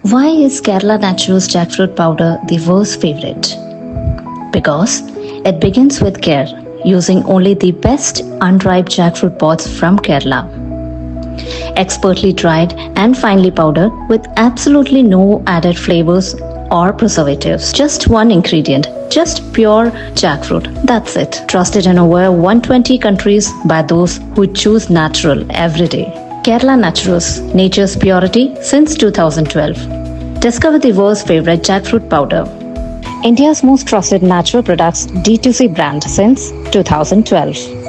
Why is Kerala Naturals jackfruit powder the worst favorite? Because it begins with care, using only the best unripe jackfruit pods from Kerala. Expertly dried and finely powdered with absolutely no added flavors or preservatives. Just one ingredient, just pure jackfruit. That's it. Trusted in over 120 countries by those who choose natural every day. Kerala Naturals, nature's purity since 2012. Discover the world's favorite jackfruit powder. India's most trusted natural products D2C brand since 2012.